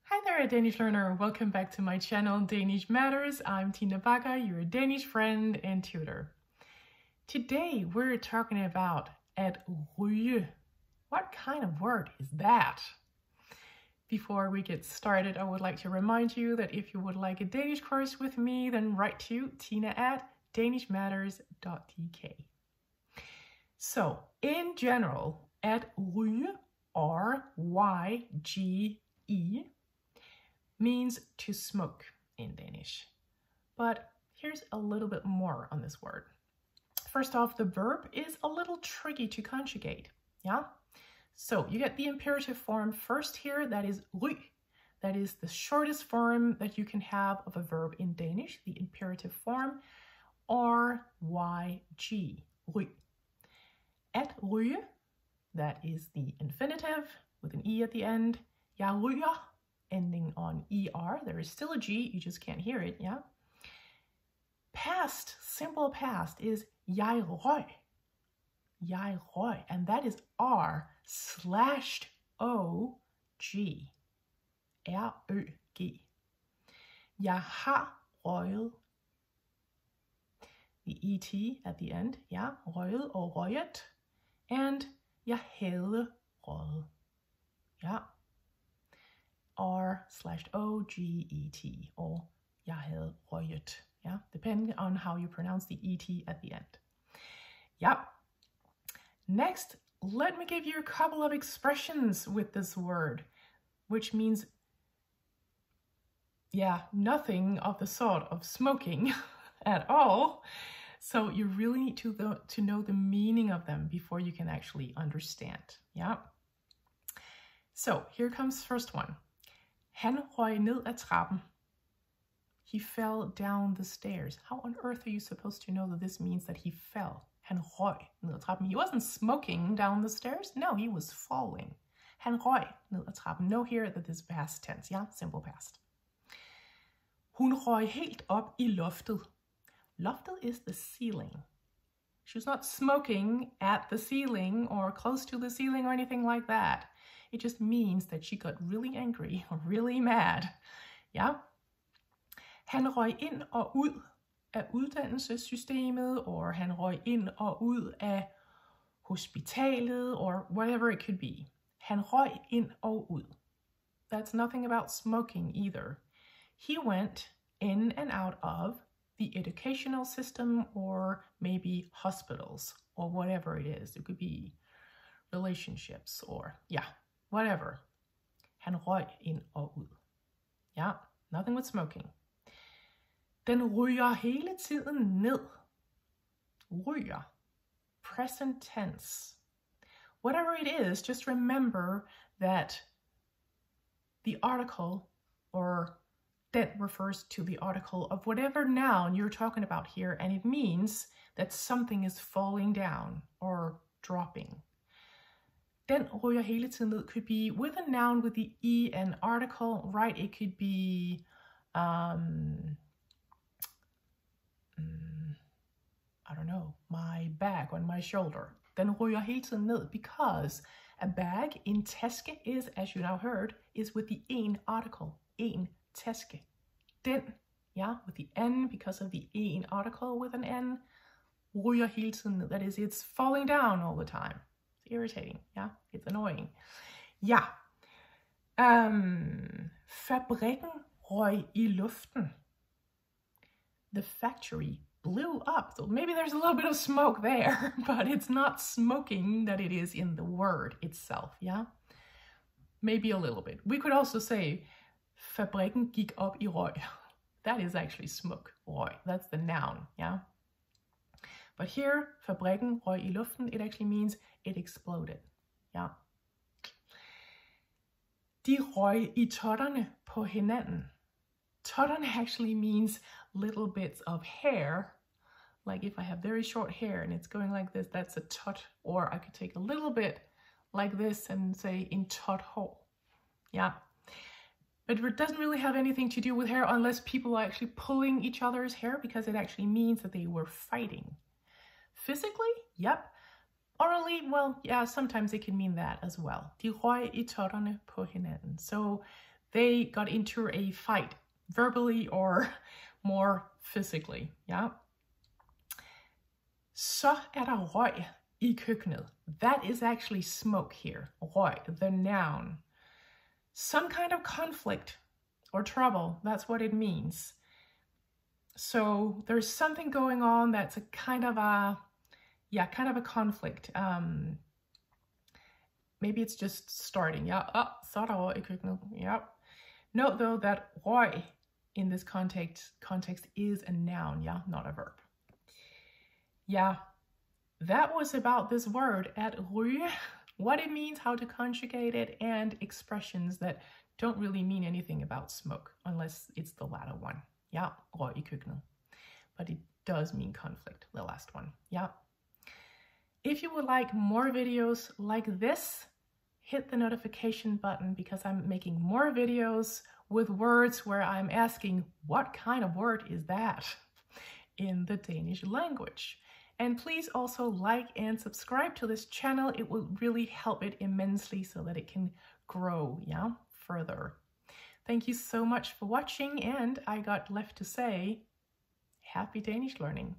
Hi there, Danish learner. Welcome back to my channel, Danish Matters. I'm Tina Bakker, your Danish friend and tutor. Today, we're talking about at ryge. What kind of word is that? Before we get started, I would like to remind you that if you would like a Danish course with me, then write to tina@danishmatters.dk. So, in general, at ryge, R-Y-G-E, means to smoke in Danish. But here's a little bit more on this word. First off, the verb is a little tricky to conjugate, yeah? So you get the imperative form first here, that is ryg. That is the shortest form that you can have of a verb in Danish, the imperative form, R-Y-G, ryg. At ryge, that is the infinitive with an E at the end. Jeg ryger, ending on ER. There is still a G, you just can't hear it, yeah? Past, simple past, is jeg røg. Jeg røg, and that is R/O-G. R-Ø-G. Jeg har røget. The ET at the end, ja, røget og røget. And jeg havde røget. Ja. R/O-G-E-T, or jeg havde røget. Yeah, depending on how you pronounce the ET at the end. Yeah. Next, let me give you a couple of expressions with this word, which means, nothing of the sort of smoking at all. So you really need to know the meaning of them before you can actually understand. Yeah. So here comes first one. Han røg ned ad trappen. He fell down the stairs. How on earth are you supposed to know that this means that he fell? Han røg ned ad trappen. He wasn't smoking down the stairs. No, he was falling. Han røg ned ad trappen. Know here that this is past tense. Yeah, simple past. Hun røg helt op i loftet. Loftet is the ceiling. She was not smoking at the ceiling or close to the ceiling or anything like that. It just means that she got really angry or really mad. Yeah. Han røg ind og ud af uddannelsessystemet, or han røg ind og ud af hospitalet, or whatever it could be. Han røg ind og ud. That's nothing about smoking either. He went in and out of the educational system, or maybe hospitals, or whatever it is. It could be relationships, or whatever. Han røg ind og ud. Yeah, nothing with smoking. Den ryger hele tiden ned. Ryger. Present tense. Whatever it is, just remember that the article, or that refers to the article of whatever noun you're talking about here, and it means that something is falling down or dropping. Den ryger hele tiden ned could be with a noun with the E and article, right? It could be I don't know, my bag on my shoulder. Den ryger hele tiden ned because a bag in taske is, as you now heard, is with the en article, en taske. Den, with the N because of the en article with an N, ryger hele tiden ned. That is, it's falling down all the time. It's irritating, it's annoying. Fabrikken røg i luften. The factory blew up. So maybe there's a little bit of smoke there, but it's not smoking that it is in the word itself, Maybe a little bit. We could also say, fabrikken gik op i røg. That is actually smoke, røg. That's the noun, But here, fabrikken røg i luften, it actually means it exploded, De røg i totterne på hinanden. Totterne actually means little bits of hair. Like if I have very short hair and it's going like this, that's a tot. Or I could take a little bit like this and say in tot hår. But it doesn't really have anything to do with hair unless people are actually pulling each other's hair, because it actually means that they were fighting. Physically, Orally, well, sometimes it can mean that as well. De røg i totterne på hinanden. So they got into a fight, verbally or more physically. Ja? Så der røg I køkkenet. That is actually smoke here. Røg, the noun. Some kind of conflict or trouble, that's what it means. So there's something going on that's a kind of a conflict. Maybe it's just starting. Ja, så der røg I køkkenet. Yeah. Note though that røg in this context is a noun, yeah, not a verb. Yeah, that was about this word at ryge, what it means, how to conjugate it, and expressions that don't really mean anything about smoke, unless it's the latter one. Yeah, røg I køkkenet. But it does mean conflict, the last one. Yeah. If you would like more videos like this, hit the notification button because I'm making more videos with words where I'm asking, what kind of word is that in the Danish language? And please also like and subscribe to this channel. It will really help it immensely so that it can grow, yeah, further. Thank you so much for watching, and I got left to say, happy Danish learning.